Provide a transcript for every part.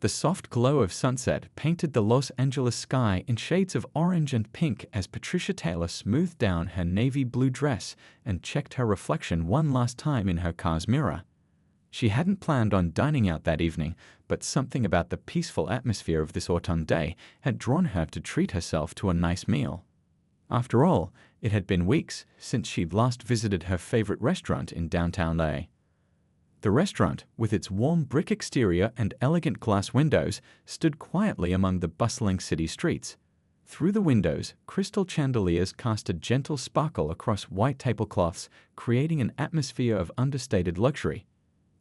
The soft glow of sunset painted the Los Angeles sky in shades of orange and pink as Patricia Taylor smoothed down her navy blue dress and checked her reflection one last time in her car's mirror. She hadn't planned on dining out that evening, but something about the peaceful atmosphere of this autumn day had drawn her to treat herself to a nice meal. After all, it had been weeks since she'd last visited her favorite restaurant in downtown LA. The restaurant, with its warm brick exterior and elegant glass windows, stood quietly among the bustling city streets. Through the windows, crystal chandeliers cast a gentle sparkle across white tablecloths, creating an atmosphere of understated luxury.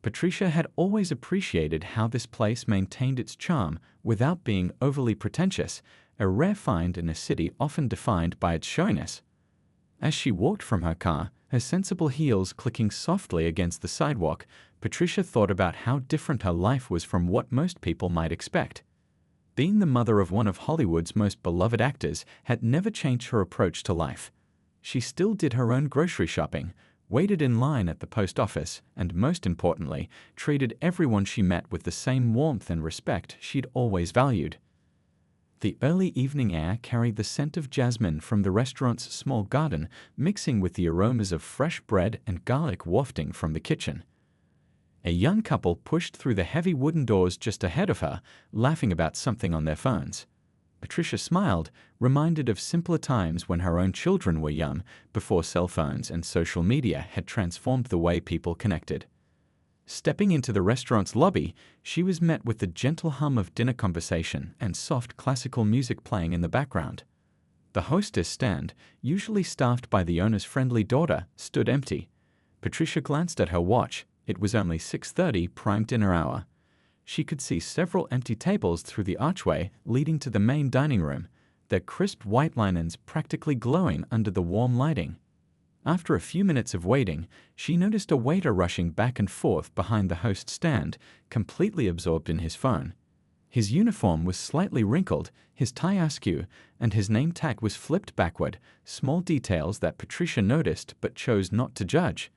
Patricia had always appreciated how this place maintained its charm without being overly pretentious, a rare find in a city often defined by its showiness. As she walked from her car, her sensible heels clicking softly against the sidewalk, Patricia thought about how different her life was from what most people might expect. Being the mother of one of Hollywood's most beloved actors had never changed her approach to life. She still did her own grocery shopping, waited in line at the post office, and most importantly, treated everyone she met with the same warmth and respect she'd always valued. The early evening air carried the scent of jasmine from the restaurant's small garden, mixing with the aromas of fresh bread and garlic wafting from the kitchen. A young couple pushed through the heavy wooden doors just ahead of her, laughing about something on their phones. Patricia smiled, reminded of simpler times when her own children were young, before cell phones and social media had transformed the way people connected. Stepping into the restaurant's lobby, she was met with the gentle hum of dinner conversation and soft classical music playing in the background. The hostess stand, usually staffed by the owner's friendly daughter, stood empty. Patricia glanced at her watch. It was only 6:30 prime dinner hour. She could see several empty tables through the archway leading to the main dining room, their crisp white linens practically glowing under the warm lighting. After a few minutes of waiting, she noticed a waiter rushing back and forth behind the host's stand, completely absorbed in his phone. His uniform was slightly wrinkled, his tie askew, and his name tag was flipped backward, small details that Patricia noticed but chose not to judge.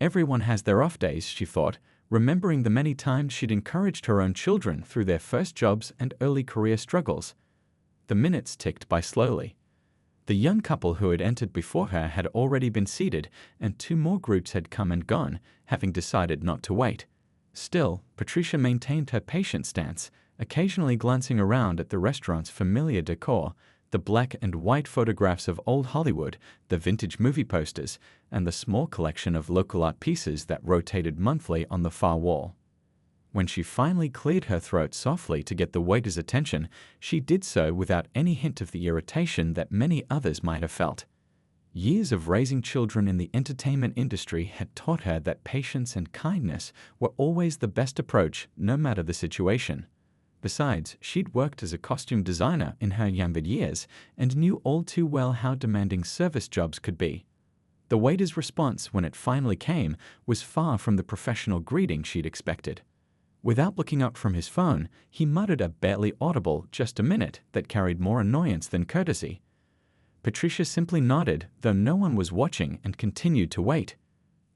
Everyone has their off days, she thought, remembering the many times she'd encouraged her own children through their first jobs and early career struggles. The minutes ticked by slowly. The young couple who had entered before her had already been seated, and two more groups had come and gone, having decided not to wait. Still, Patricia maintained her patient stance, occasionally glancing around at the restaurant's familiar decor, the black and white photographs of old Hollywood, the vintage movie posters, and the small collection of local art pieces that rotated monthly on the far wall. When she finally cleared her throat softly to get the waiter's attention, she did so without any hint of the irritation that many others might have felt. Years of raising children in the entertainment industry had taught her that patience and kindness were always the best approach, no matter the situation. Besides, she'd worked as a costume designer in her younger years and knew all too well how demanding service jobs could be. The waiter's response, when it finally came, was far from the professional greeting she'd expected. Without looking up from his phone, he muttered a barely audible "just a minute" that carried more annoyance than courtesy. Patricia simply nodded, though no one was watching, and continued to wait.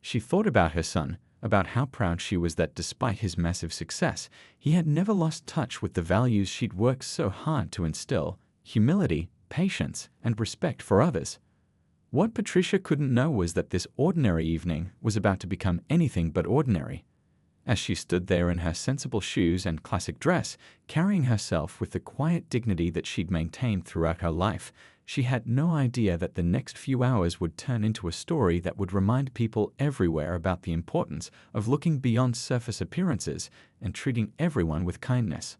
She thought about her son, about how proud she was that despite his massive success, he had never lost touch with the values she'd worked so hard to instill: humility, patience, and respect for others. What Patricia couldn't know was that this ordinary evening was about to become anything but ordinary. As she stood there in her sensible shoes and classic dress, carrying herself with the quiet dignity that she'd maintained throughout her life, she had no idea that the next few hours would turn into a story that would remind people everywhere about the importance of looking beyond surface appearances and treating everyone with kindness.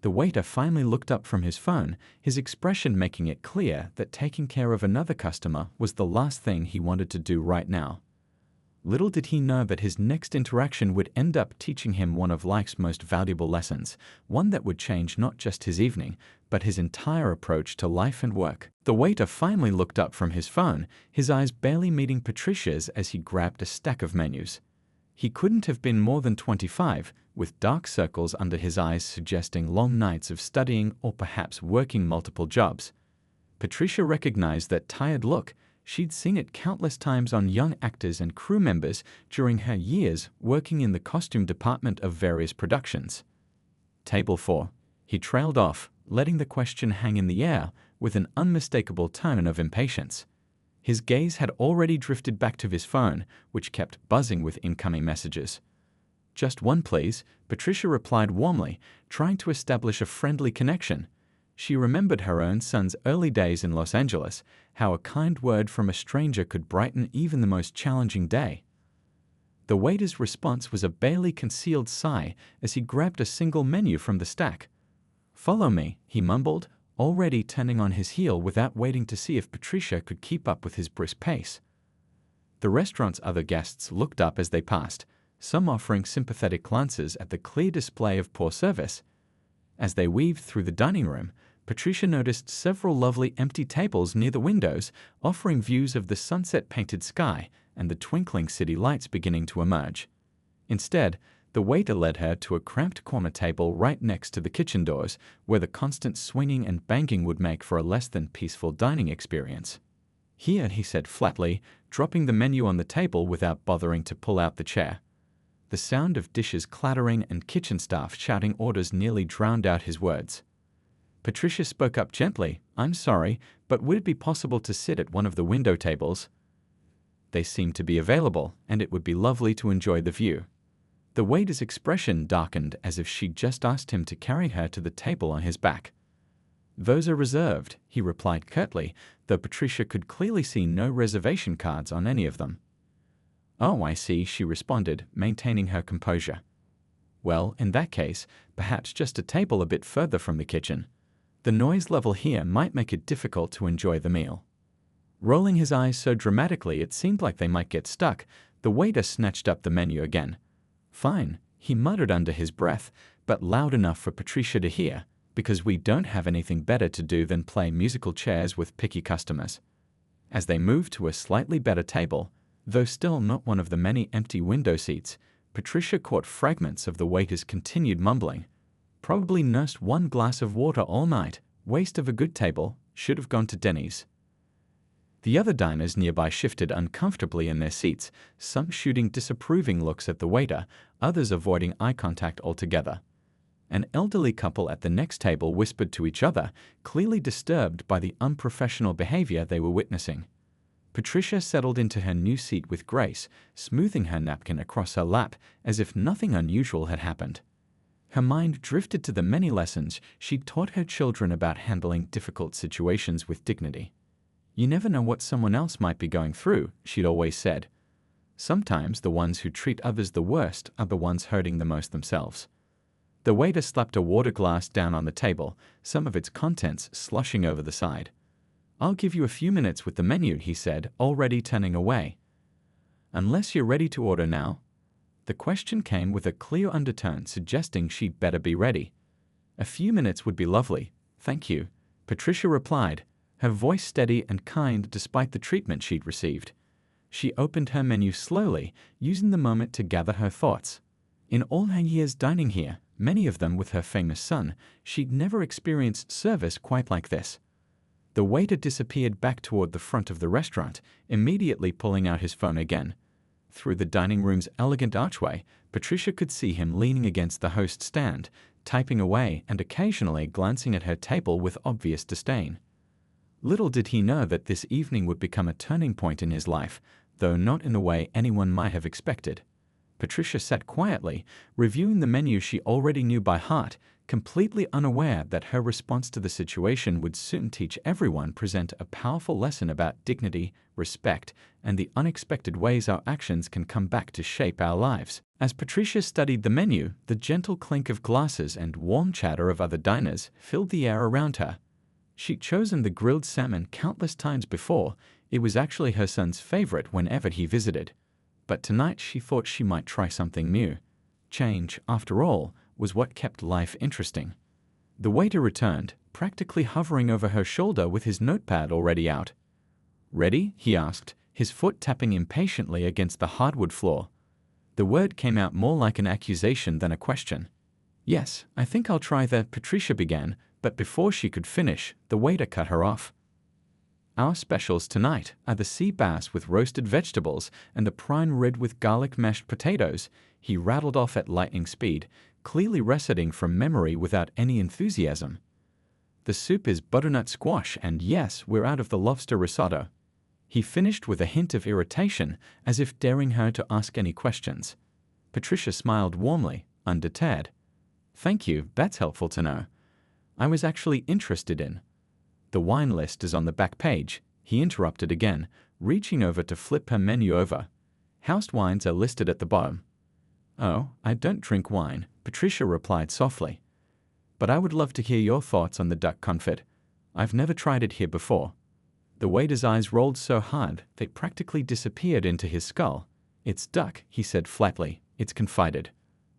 The waiter finally looked up from his phone, his expression making it clear that taking care of another customer was the last thing he wanted to do right now. Little did he know that his next interaction would end up teaching him one of life's most valuable lessons, one that would change not just his evening, but his entire approach to life and work. The waiter finally looked up from his phone, his eyes barely meeting Patricia's as he grabbed a stack of menus. He couldn't have been more than 25, with dark circles under his eyes suggesting long nights of studying or perhaps working multiple jobs. Patricia recognized that tired look. She'd seen it countless times on young actors and crew members during her years working in the costume department of various productions. Table 4. He trailed off, letting the question hang in the air with an unmistakable tone of impatience. His gaze had already drifted back to his phone, which kept buzzing with incoming messages. "Just one, please," Patricia replied warmly, trying to establish a friendly connection. She remembered her own son's early days in Los Angeles, how a kind word from a stranger could brighten even the most challenging day. The waiter's response was a barely concealed sigh as he grabbed a single menu from the stack. "Follow me," he mumbled, already turning on his heel without waiting to see if Patricia could keep up with his brisk pace. The restaurant's other guests looked up as they passed, some offering sympathetic glances at the clear display of poor service. As they weaved through the dining room, Patricia noticed several lovely empty tables near the windows, offering views of the sunset-painted sky and the twinkling city lights beginning to emerge. Instead, the waiter led her to a cramped corner table right next to the kitchen doors, where the constant swinging and banging would make for a less than peaceful dining experience. "Here," he said flatly, dropping the menu on the table without bothering to pull out the chair. The sound of dishes clattering and kitchen staff shouting orders nearly drowned out his words. Patricia spoke up gently, "I'm sorry, but would it be possible to sit at one of the window tables? They seem to be available, and it would be lovely to enjoy the view." The waiter's expression darkened as if she'd just asked him to carry her to the table on his back. "Those are reserved," he replied curtly, though Patricia could clearly see no reservation cards on any of them. "Oh, I see," she responded, maintaining her composure. "Well, in that case, perhaps just a table a bit further from the kitchen. The noise level here might make it difficult to enjoy the meal." Rolling his eyes so dramatically it seemed like they might get stuck, the waiter snatched up the menu again. "Fine," he muttered under his breath, but loud enough for Patricia to hear, "because we don't have anything better to do than play musical chairs with picky customers." As they moved to a slightly better table, though still not one of the many empty window seats, Patricia caught fragments of the waiter's continued mumbling. "Probably nursed one glass of water all night, waste of a good table, should have gone to Denny's." The other diners nearby shifted uncomfortably in their seats, some shooting disapproving looks at the waiter, others avoiding eye contact altogether. An elderly couple at the next table whispered to each other, clearly disturbed by the unprofessional behavior they were witnessing. Patricia settled into her new seat with grace, smoothing her napkin across her lap as if nothing unusual had happened. Her mind drifted to the many lessons she'd taught her children about handling difficult situations with dignity. "You never know what someone else might be going through," she'd always said. "Sometimes the ones who treat others the worst are the ones hurting the most themselves." The waiter slapped a water glass down on the table, some of its contents slushing over the side. "I'll give you a few minutes with the menu," he said, already turning away. "Unless you're ready to order now." The question came with a clear undertone suggesting she'd better be ready. "A few minutes would be lovely, thank you," Patricia replied, her voice steady and kind despite the treatment she'd received. She opened her menu slowly, using the moment to gather her thoughts. In all her years dining here, many of them with her famous son, she'd never experienced service quite like this. The waiter disappeared back toward the front of the restaurant, immediately pulling out his phone again. Through the dining room's elegant archway, Patricia could see him leaning against the host's stand, typing away and occasionally glancing at her table with obvious disdain. Little did he know that this evening would become a turning point in his life, though not in the way anyone might have expected. Patricia sat quietly, reviewing the menu she already knew by heart, completely unaware that her response to the situation would soon teach everyone present a powerful lesson about dignity, respect, and the unexpected ways our actions can come back to shape our lives. As Patricia studied the menu, the gentle clink of glasses and warm chatter of other diners filled the air around her. She'd chosen the grilled salmon countless times before. It was actually her son's favorite whenever he visited. But tonight she thought she might try something new. Change, after all, was what kept life interesting. The waiter returned, practically hovering over her shoulder with his notepad already out. "Ready?" he asked, his foot tapping impatiently against the hardwood floor. The word came out more like an accusation than a question. "Yes, I think I'll try that," Patricia began, but before she could finish, the waiter cut her off. "Our specials tonight are the sea bass with roasted vegetables and the prime rib with garlic mashed potatoes," he rattled off at lightning speed, clearly reciting from memory without any enthusiasm. The soup is butternut squash, and yes, we're out of the lobster risotto. He finished with a hint of irritation, as if daring her to ask any questions. Patricia smiled warmly, undeterred. Thank you, that's helpful to know. I was actually interested in. The wine list is on the back page, he interrupted again, reaching over to flip her menu over. House wines are listed at the bottom. Oh, I don't drink wine, Patricia replied softly. But I would love to hear your thoughts on the duck confit. I've never tried it here before. The waiter's eyes rolled so hard they practically disappeared into his skull. It's duck, he said flatly. It's confided.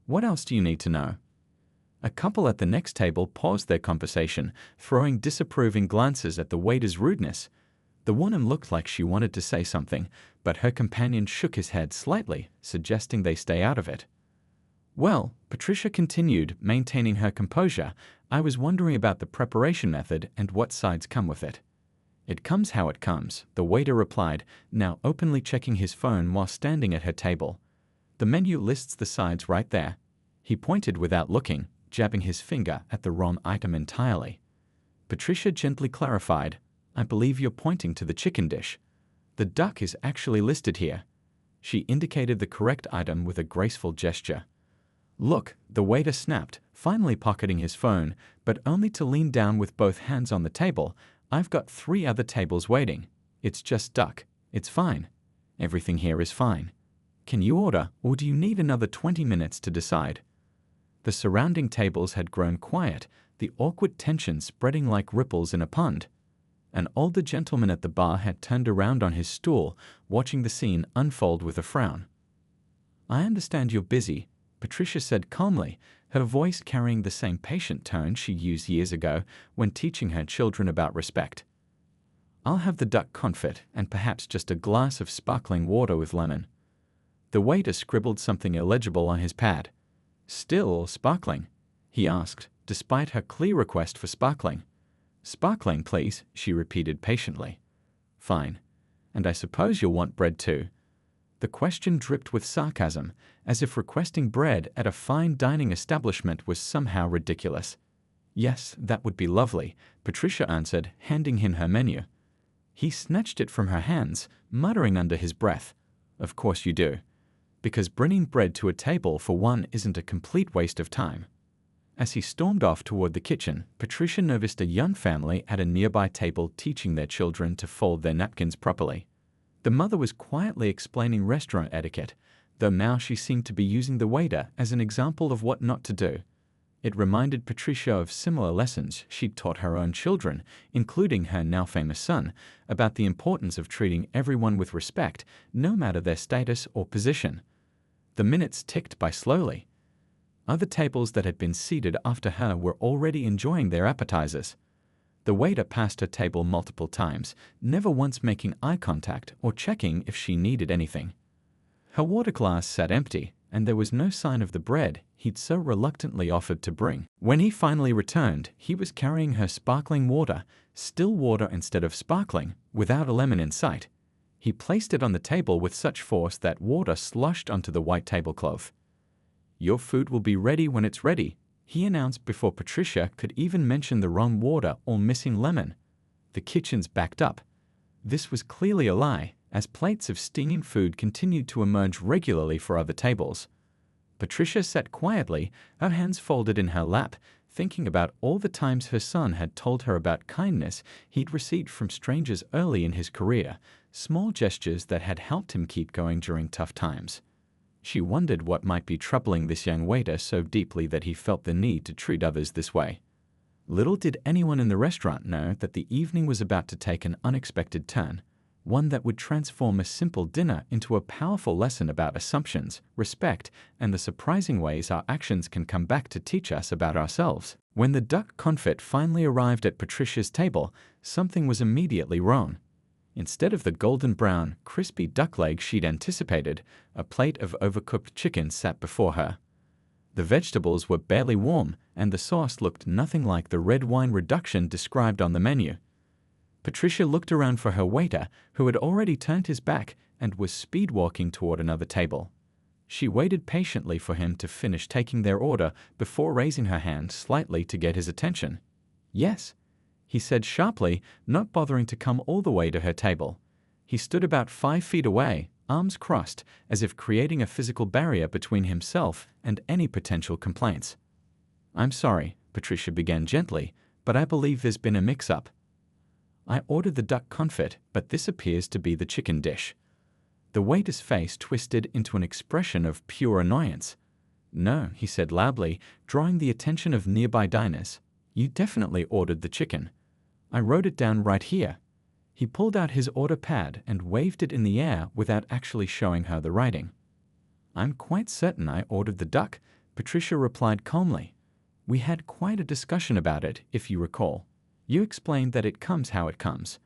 What else do you need to know? A couple at the next table paused their conversation, throwing disapproving glances at the waiter's rudeness. The woman looked like she wanted to say something, but her companion shook his head slightly, suggesting they stay out of it. Well, Patricia continued, maintaining her composure, I was wondering about the preparation method and what sides come with it. It comes how it comes, the waiter replied, now openly checking his phone while standing at her table. The menu lists the sides right there. He pointed without looking, jabbing his finger at the wrong item entirely. Patricia gently clarified, I believe you're pointing to the chicken dish. The duck is actually listed here. She indicated the correct item with a graceful gesture. Look, the waiter snapped, finally pocketing his phone, but only to lean down with both hands on the table. I've got 3 other tables waiting. It's just duck. It's fine. Everything here is fine. Can you order, or do you need another 20 minutes to decide? The surrounding tables had grown quiet, the awkward tension spreading like ripples in a pond. An older gentleman at the bar had turned around on his stool, watching the scene unfold with a frown. I understand you're busy, Patricia said calmly, her voice carrying the same patient tone she used years ago when teaching her children about respect. I'll have the duck confit and perhaps just a glass of sparkling water with lemon. The waiter scribbled something illegible on his pad. Still or sparkling? He asked, despite her clear request for sparkling. Sparkling, please, she repeated patiently. Fine. And I suppose you'll want bread too. The question dripped with sarcasm, as if requesting bread at a fine dining establishment was somehow ridiculous. Yes, that would be lovely, Patricia answered, handing him her menu. He snatched it from her hands, muttering under his breath, Of course you do. Because bringing bread to a table for one isn't a complete waste of time. As he stormed off toward the kitchen, Patricia noticed a young family at a nearby table teaching their children to fold their napkins properly. The mother was quietly explaining restaurant etiquette, though now she seemed to be using the waiter as an example of what not to do. It reminded Patricia of similar lessons she'd taught her own children, including her now famous son, about the importance of treating everyone with respect, no matter their status or position. The minutes ticked by slowly. Other tables that had been seated after her were already enjoying their appetizers. The waiter passed her table multiple times, never once making eye contact or checking if she needed anything. Her water glass sat empty, and there was no sign of the bread he'd so reluctantly offered to bring. When he finally returned, he was carrying her sparkling water, still water instead of sparkling, without a lemon in sight. He placed it on the table with such force that water sloshed onto the white tablecloth. Your food will be ready when it's ready, he announced before Patricia could even mention the wrong water or missing lemon. The kitchens backed up. This was clearly a lie, as plates of steaming food continued to emerge regularly for other tables. Patricia sat quietly, her hands folded in her lap, thinking about all the times her son had told her about kindness he'd received from strangers early in his career, small gestures that had helped him keep going during tough times. She wondered what might be troubling this young waiter so deeply that he felt the need to treat others this way. Little did anyone in the restaurant know that the evening was about to take an unexpected turn, one that would transform a simple dinner into a powerful lesson about assumptions, respect, and the surprising ways our actions can come back to teach us about ourselves. When the duck confit finally arrived at Patricia's table, something was immediately wrong. Instead of the golden brown, crispy duck leg she'd anticipated, a plate of overcooked chicken sat before her. The vegetables were barely warm, and the sauce looked nothing like the red wine reduction described on the menu. Patricia looked around for her waiter, who had already turned his back and was speed-walking toward another table. She waited patiently for him to finish taking their order before raising her hand slightly to get his attention. "Yes," he said sharply, not bothering to come all the way to her table. He stood about 5 feet away, arms crossed, as if creating a physical barrier between himself and any potential complaints. "I'm sorry," Patricia began gently, "but I believe there's been a mix-up. I ordered the duck confit, but this appears to be the chicken dish." The waiter's face twisted into an expression of pure annoyance. "No," he said loudly, drawing the attention of nearby diners. "You definitely ordered the chicken. I wrote it down right here." He pulled out his order pad and waved it in the air without actually showing her the writing. "I'm quite certain I ordered the duck," Patricia replied calmly. "We had quite a discussion about it, if you recall. You explained that it comes how it comes."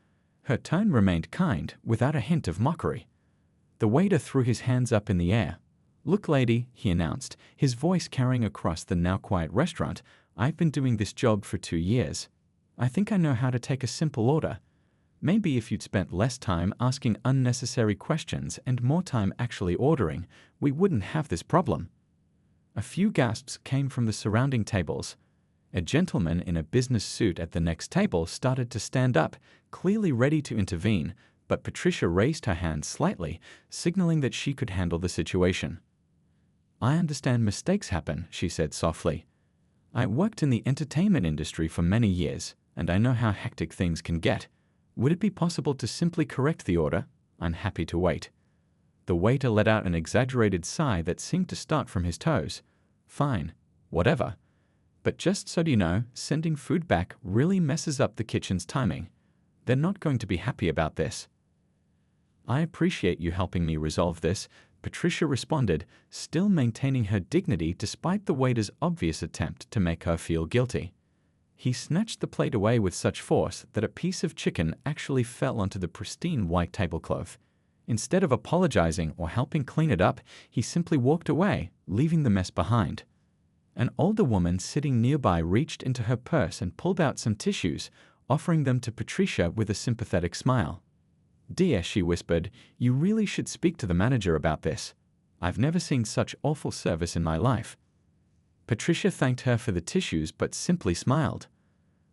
Her tone remained kind, without a hint of mockery. The waiter threw his hands up in the air. "Look, lady," he announced, his voice carrying across the now quiet restaurant, "I've been doing this job for 2 years. I think I know how to take a simple order. Maybe if you'd spent less time asking unnecessary questions and more time actually ordering, we wouldn't have this problem." A few gasps came from the surrounding tables. A gentleman in a business suit at the next table started to stand up, clearly ready to intervene, but Patricia raised her hand slightly, signaling that she could handle the situation. "I understand mistakes happen," she said softly. "I worked in the entertainment industry for many years, and I know how hectic things can get. Would it be possible to simply correct the order? I'm happy to wait." The waiter let out an exaggerated sigh that seemed to start from his toes. "Fine, whatever. But just so you know, sending food back really messes up the kitchen's timing. They're not going to be happy about this." "I appreciate you helping me resolve this," Patricia responded, still maintaining her dignity despite the waiter's obvious attempt to make her feel guilty. He snatched the plate away with such force that a piece of chicken actually fell onto the pristine white tablecloth. Instead of apologizing or helping clean it up, he simply walked away, leaving the mess behind. An older woman sitting nearby reached into her purse and pulled out some tissues, offering them to Patricia with a sympathetic smile. "Dear," she whispered, "you really should speak to the manager about this. I've never seen such awful service in my life." Patricia thanked her for the tissues but simply smiled.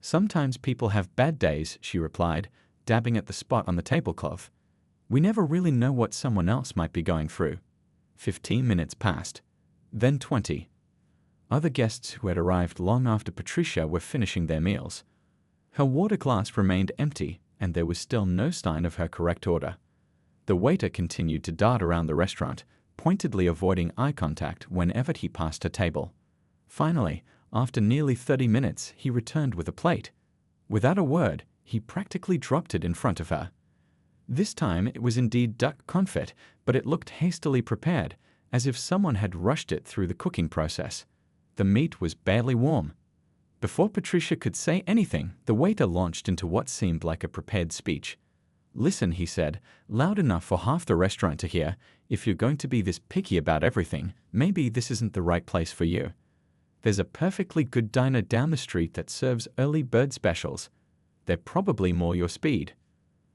"Sometimes people have bad days," she replied, dabbing at the spot on the tablecloth. "We never really know what someone else might be going through." 15 minutes passed. Then 20. Other guests who had arrived long after Patricia were finishing their meals. Her water glass remained empty, and there was still no sign of her correct order. The waiter continued to dart around the restaurant, pointedly avoiding eye contact whenever he passed her table. Finally, after nearly 30 minutes, he returned with a plate. Without a word, he practically dropped it in front of her. This time it was indeed duck confit, but it looked hastily prepared, as if someone had rushed it through the cooking process. The meat was barely warm. Before Patricia could say anything, the waiter launched into what seemed like a prepared speech. "Listen," he said, loud enough for half the restaurant to hear, "if you're going to be this picky about everything, maybe this isn't the right place for you. There's a perfectly good diner down the street that serves early bird specials. They're probably more your speed."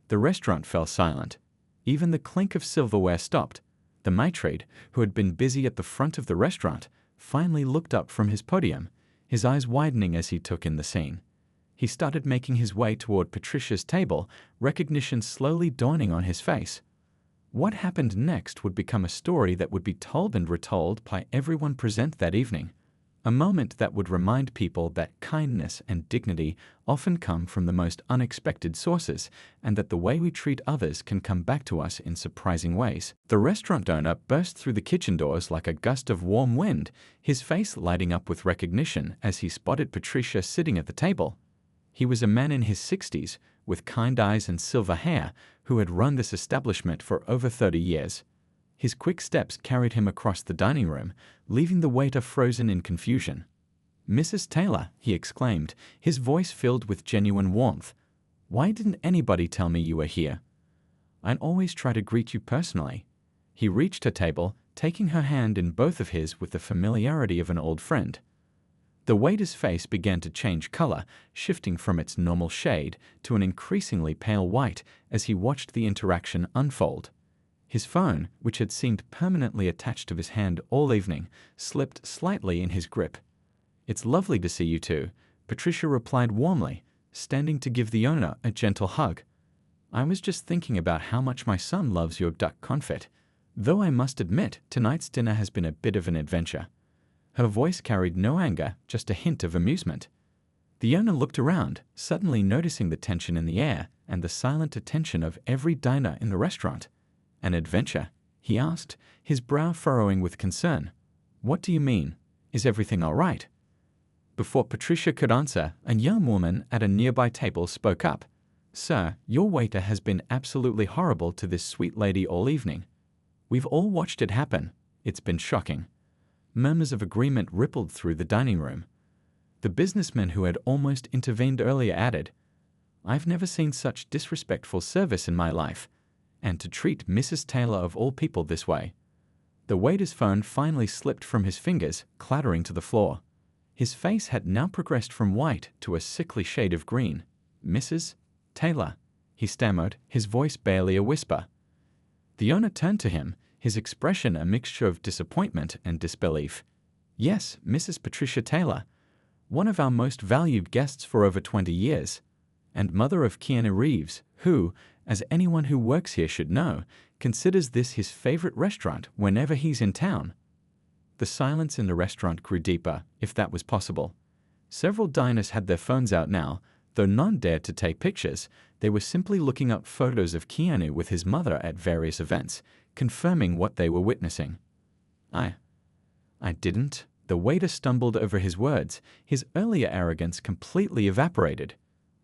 The restaurant fell silent. Even the clink of silverware stopped. The maitre, who had been busy at the front of the restaurant, finally looked up from his podium, his eyes widening as he took in the scene. He started making his way toward Patricia's table, recognition slowly dawning on his face. What happened next would become a story that would be told and retold by everyone present that evening. A moment that would remind people that kindness and dignity often come from the most unexpected sources, and that the way we treat others can come back to us in surprising ways. The restaurant owner burst through the kitchen doors like a gust of warm wind, his face lighting up with recognition as he spotted Patricia sitting at the table. He was a man in his 60s, with kind eyes and silver hair, who had run this establishment for over 30 years. His quick steps carried him across the dining room, leaving the waiter frozen in confusion. "Mrs. Taylor," he exclaimed, his voice filled with genuine warmth. "Why didn't anybody tell me you were here? I'd always try to greet you personally." He reached her table, taking her hand in both of his with the familiarity of an old friend. The waiter's face began to change color, shifting from its normal shade to an increasingly pale white as he watched the interaction unfold. His phone, which had seemed permanently attached to his hand all evening, slipped slightly in his grip. "It's lovely to see you too," Patricia replied warmly, standing to give the owner a gentle hug. "I was just thinking about how much my son loves your duck confit, though I must admit tonight's dinner has been a bit of an adventure." Her voice carried no anger, just a hint of amusement. The owner looked around, suddenly noticing the tension in the air and the silent attention of every diner in the restaurant. "An adventure?" he asked, his brow furrowing with concern. "What do you mean? Is everything all right?" Before Patricia could answer, a young woman at a nearby table spoke up. "Sir, your waiter has been absolutely horrible to this sweet lady all evening. We've all watched it happen. It's been shocking." Murmurs of agreement rippled through the dining room. The businessman who had almost intervened earlier added, "I've never seen such disrespectful service in my life. And to treat Mrs. Taylor of all people this way." The waiter's phone finally slipped from his fingers, clattering to the floor. His face had now progressed from white to a sickly shade of green. "Mrs. Taylor," he stammered, his voice barely a whisper. The owner turned to him, his expression a mixture of disappointment and disbelief. "Yes, Mrs. Patricia Taylor, one of our most valued guests for over 20 years, and mother of Keanu Reeves, who, as anyone who works here should know, considers this his favorite restaurant whenever he's in town." The silence in the restaurant grew deeper, if that was possible. Several diners had their phones out now, though none dared to take pictures. They were simply looking up photos of Keanu with his mother at various events, confirming what they were witnessing. I didn't." The waiter stumbled over his words, his earlier arrogance completely evaporated.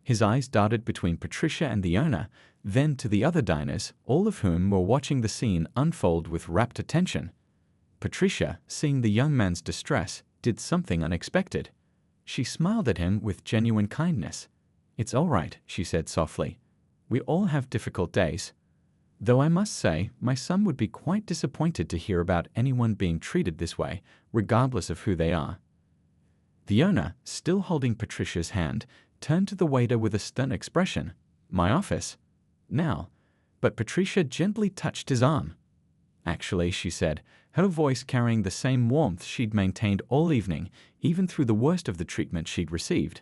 His eyes darted between Patricia and the owner, then to the other diners, all of whom were watching the scene unfold with rapt attention. Patricia, seeing the young man's distress, did something unexpected. She smiled at him with genuine kindness. "It's all right," she said softly. "We all have difficult days. Though I must say, my son would be quite disappointed to hear about anyone being treated this way, regardless of who they are." The owner, still holding Patricia's hand, turned to the waiter with a stern expression. "My office? Now." But Patricia gently touched his arm. "Actually," she said, her voice carrying the same warmth she'd maintained all evening, even through the worst of the treatment she'd received,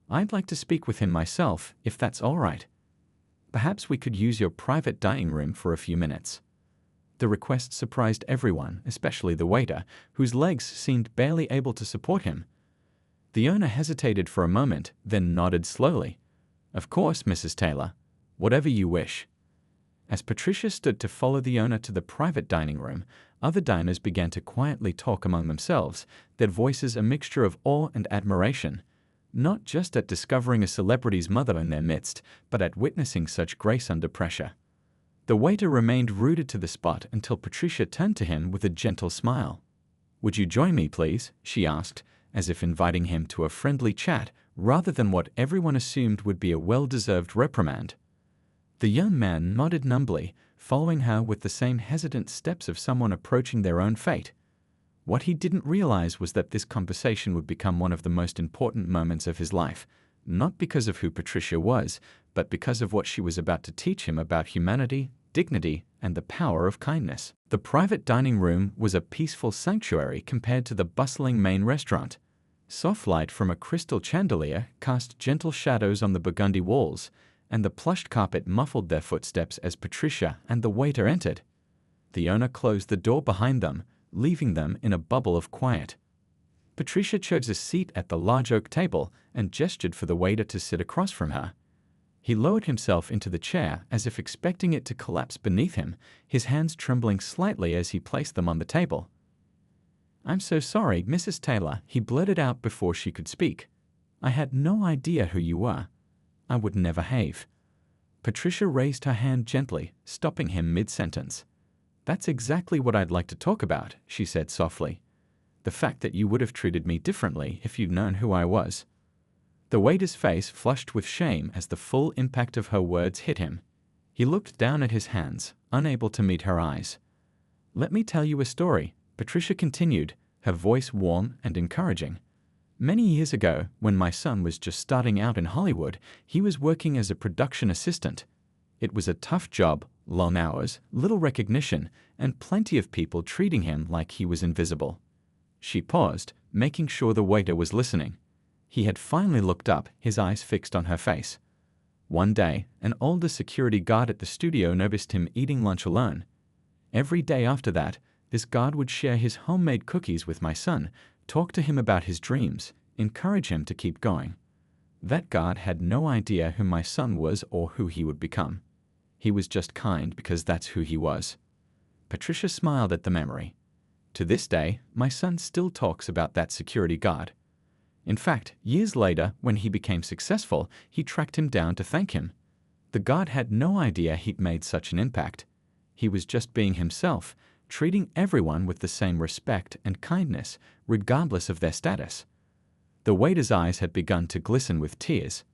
"I'd like to speak with him myself, if that's all right. Perhaps we could use your private dining room for a few minutes." The request surprised everyone, especially the waiter, whose legs seemed barely able to support him. The owner hesitated for a moment, then nodded slowly. "Of course, Mrs. Taylor. Whatever you wish." As Patricia stood to follow the owner to the private dining room, other diners began to quietly talk among themselves, their voices a mixture of awe and admiration, not just at discovering a celebrity's mother in their midst, but at witnessing such grace under pressure. The waiter remained rooted to the spot until Patricia turned to him with a gentle smile. "Would you join me, please?" she asked, as if inviting him to a friendly chat rather than what everyone assumed would be a well-deserved reprimand. The young man nodded numbly, following her with the same hesitant steps of someone approaching their own fate. What he didn't realize was that this conversation would become one of the most important moments of his life, not because of who Patricia was, but because of what she was about to teach him about humanity, dignity, and the power of kindness. The private dining room was a peaceful sanctuary compared to the bustling main restaurant. Soft light from a crystal chandelier cast gentle shadows on the burgundy walls, and the plushed carpet muffled their footsteps as Patricia and the waiter entered. The owner closed the door behind them, leaving them in a bubble of quiet. Patricia chose a seat at the large oak table and gestured for the waiter to sit across from her. He lowered himself into the chair as if expecting it to collapse beneath him, his hands trembling slightly as he placed them on the table. "I'm so sorry, Mrs. Taylor," he blurted out before she could speak. "I had no idea who you were. I would never have." Patricia raised her hand gently, stopping him mid-sentence. "That's exactly what I'd like to talk about," she said softly. "The fact that you would have treated me differently if you'd known who I was." The waiter's face flushed with shame as the full impact of her words hit him. He looked down at his hands, unable to meet her eyes. "Let me tell you a story," Patricia continued, her voice warm and encouraging. "Many years ago, when my son was just starting out in Hollywood, he was working as a production assistant. It was a tough job, long hours, little recognition, and plenty of people treating him like he was invisible. She paused, making sure the waiter was listening. He had finally looked up, his eyes fixed on her face. One day, an older security guard at the studio noticed him eating lunch alone. Every day after that, this guard would share his homemade cookies with my son, talk to him about his dreams, encourage him to keep going. That guard had no idea who my son was or who he would become. He was just kind because that's who he was. Patricia smiled at the memory. To this day, my son still talks about that security guard. In fact, years later, when he became successful, he tracked him down to thank him. The guard had no idea he'd made such an impact. He was just being himself, treating everyone with the same respect and kindness, regardless of their status. The waiter's eyes had begun to glisten with tears.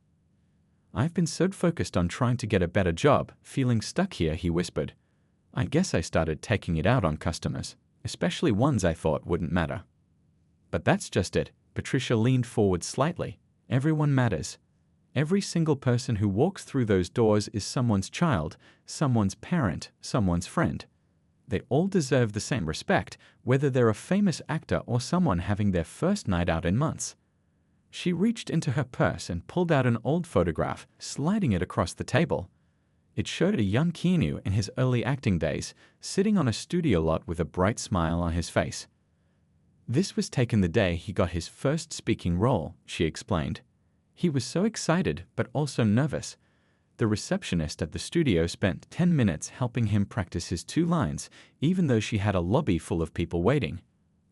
"I've been so focused on trying to get a better job, feeling stuck here," he whispered. "I guess I started taking it out on customers, especially ones I thought wouldn't matter." But that's just it. Patricia leaned forward slightly. Everyone matters. Every single person who walks through those doors is someone's child, someone's parent, someone's friend. They all deserve the same respect, whether they're a famous actor or someone having their first night out in months. She reached into her purse and pulled out an old photograph, sliding it across the table. It showed a young Keanu in his early acting days, sitting on a studio lot with a bright smile on his face. "This was taken the day he got his first speaking role," she explained. "He was so excited, but also nervous. The receptionist at the studio spent 10 minutes helping him practice his 2 lines, even though she had a lobby full of people waiting.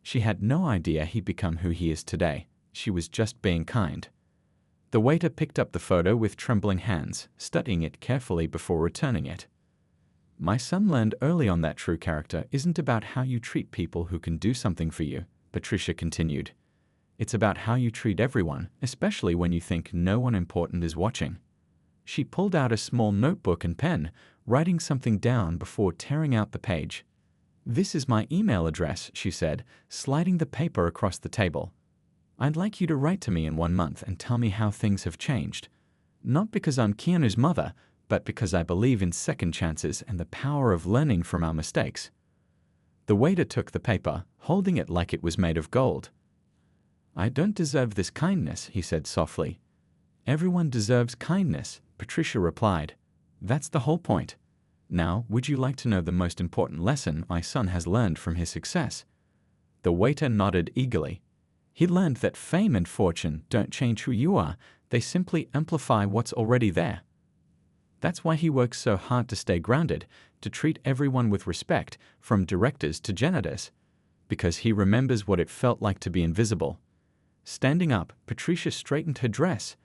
She had no idea he'd become who he is today. She was just being kind." The waiter picked up the photo with trembling hands, studying it carefully before returning it. "My son learned early on that true character isn't about how you treat people who can do something for you," Patricia continued. "It's about how you treat everyone, especially when you think no one important is watching." She pulled out a small notebook and pen, writing something down before tearing out the page. "This is my email address," she said, sliding the paper across the table. "I'd like you to write to me in 1 month and tell me how things have changed. Not because I'm Keanu's mother, but because I believe in second chances and the power of learning from our mistakes." The waiter took the paper, holding it like it was made of gold. "I don't deserve this kindness," he said softly. "Everyone deserves kindness," Patricia replied. "That's the whole point. Now, would you like to know the most important lesson my son has learned from his success?" The waiter nodded eagerly. "He learned that fame and fortune don't change who you are, they simply amplify what's already there. That's why he works so hard to stay grounded, to treat everyone with respect, from directors to janitors. Because he remembers what it felt like to be invisible." Standing up, Patricia straightened her dress.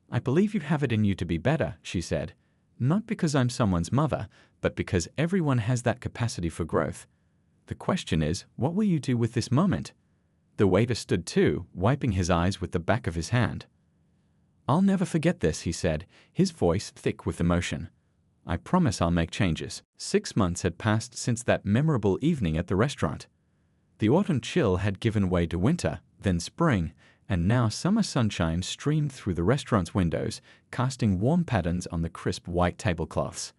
"I believe you have it in you to be better," she said. "Not because I'm someone's mother, but because everyone has that capacity for growth. The question is, what will you do with this moment?" The waiter stood too, wiping his eyes with the back of his hand. "I'll never forget this," he said, his voice thick with emotion. "I promise I'll make changes." 6 months had passed since that memorable evening at the restaurant. The autumn chill had given way to winter, then spring, and now summer sunshine streamed through the restaurant's windows, casting warm patterns on the crisp white tablecloths.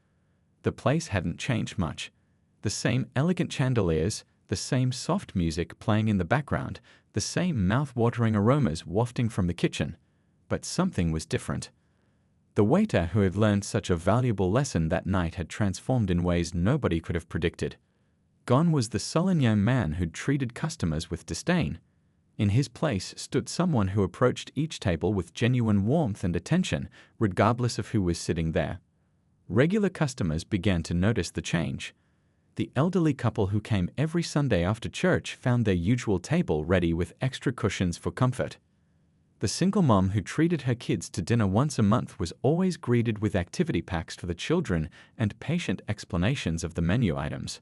The place hadn't changed much. The same elegant chandeliers, the same soft music playing in the background, the same mouth-watering aromas wafting from the kitchen. But something was different. The waiter who had learned such a valuable lesson that night had transformed in ways nobody could have predicted. Gone was the sullen young man who'd treated customers with disdain. In his place stood someone who approached each table with genuine warmth and attention, regardless of who was sitting there. Regular customers began to notice the change. The elderly couple who came every Sunday after church found their usual table ready with extra cushions for comfort. The single mom who treated her kids to dinner once a month was always greeted with activity packs for the children and patient explanations of the menu items.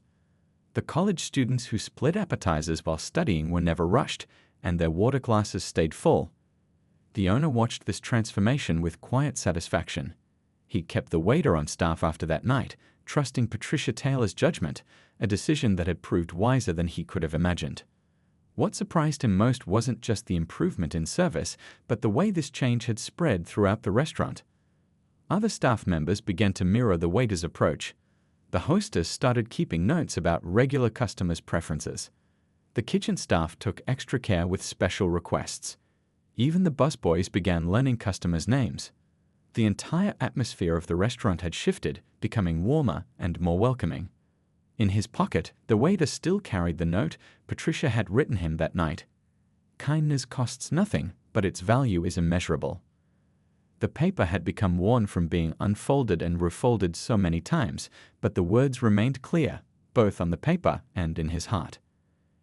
The college students who split appetizers while studying were never rushed, and their water glasses stayed full. The owner watched this transformation with quiet satisfaction. He kept the waiter on staff after that night, trusting Patricia Taylor's judgment, a decision that had proved wiser than he could have imagined. What surprised him most wasn't just the improvement in service, but the way this change had spread throughout the restaurant. Other staff members began to mirror the waiter's approach. The hostess started keeping notes about regular customers' preferences. The kitchen staff took extra care with special requests. Even the busboys began learning customers' names. The entire atmosphere of the restaurant had shifted, becoming warmer and more welcoming. In his pocket, the waiter still carried the note Patricia had written him that night. Kindness costs nothing, but its value is immeasurable. The paper had become worn from being unfolded and refolded so many times, but the words remained clear, both on the paper and in his heart.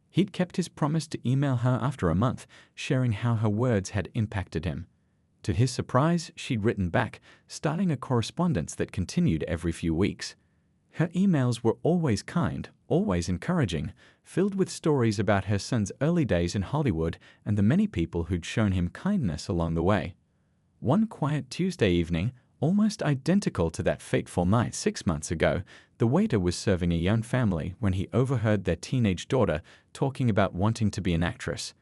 He'd kept his promise to email her after a month, sharing how her words had impacted him. To his surprise, she'd written back, starting a correspondence that continued every few weeks. Her emails were always kind, always encouraging, filled with stories about her son's early days in Hollywood and the many people who'd shown him kindness along the way. One quiet Tuesday evening, almost identical to that fateful night 6 months ago, the waiter was serving a young family when he overheard their teenage daughter talking about wanting to be an actress.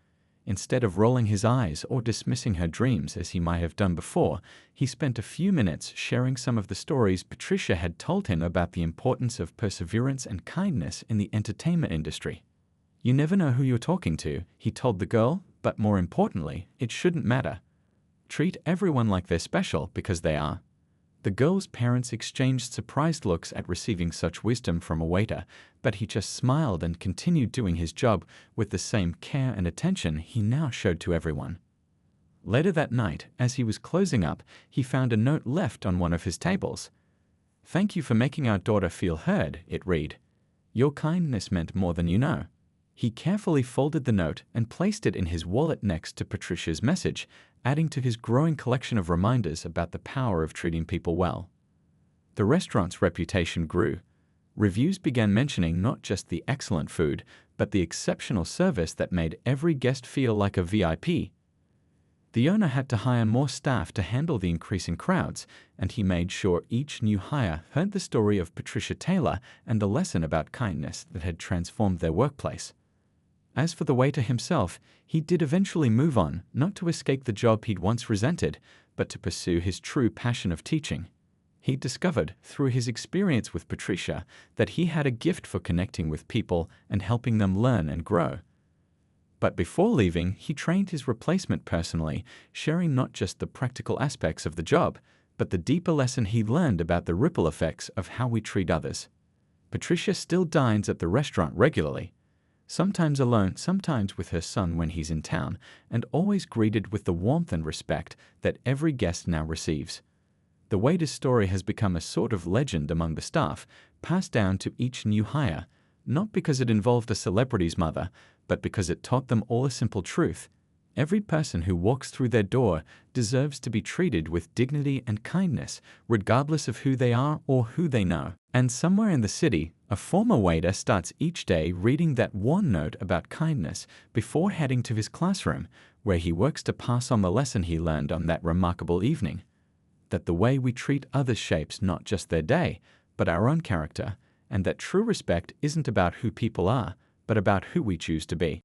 Instead of rolling his eyes or dismissing her dreams as he might have done before, he spent a few minutes sharing some of the stories Patricia had told him about the importance of perseverance and kindness in the entertainment industry. "You never know who you're talking to," he told the girl, "but more importantly, it shouldn't matter. Treat everyone like they're special because they are." The girl's parents exchanged surprised looks at receiving such wisdom from a waiter, but he just smiled and continued doing his job with the same care and attention he now showed to everyone. Later that night, as he was closing up, he found a note left on one of his tables. "Thank you for making our daughter feel heard," it read. "Your kindness meant more than you know." He carefully folded the note and placed it in his wallet next to Patricia's message, adding to his growing collection of reminders about the power of treating people well. The restaurant's reputation grew. Reviews began mentioning not just the excellent food, but the exceptional service that made every guest feel like a VIP. The owner had to hire more staff to handle the increasing crowds, and he made sure each new hire heard the story of Patricia Taylor and the lesson about kindness that had transformed their workplace. As for the waiter himself, he did eventually move on, not to escape the job he'd once resented, but to pursue his true passion of teaching. He discovered, through his experience with Patricia, that he had a gift for connecting with people and helping them learn and grow. But before leaving, he trained his replacement personally, sharing not just the practical aspects of the job, but the deeper lesson he learned about the ripple effects of how we treat others. Patricia still dines at the restaurant regularly, sometimes alone, sometimes with her son when he's in town, and always greeted with the warmth and respect that every guest now receives. The waiter's story has become a sort of legend among the staff, passed down to each new hire, not because it involved a celebrity's mother, but because it taught them all a simple truth. Every person who walks through their door deserves to be treated with dignity and kindness, regardless of who they are or who they know. And somewhere in the city, a former waiter starts each day reading that one note about kindness before heading to his classroom, where he works to pass on the lesson he learned on that remarkable evening. That the way we treat others shapes not just their day, but our own character, and that true respect isn't about who people are, but about who we choose to be.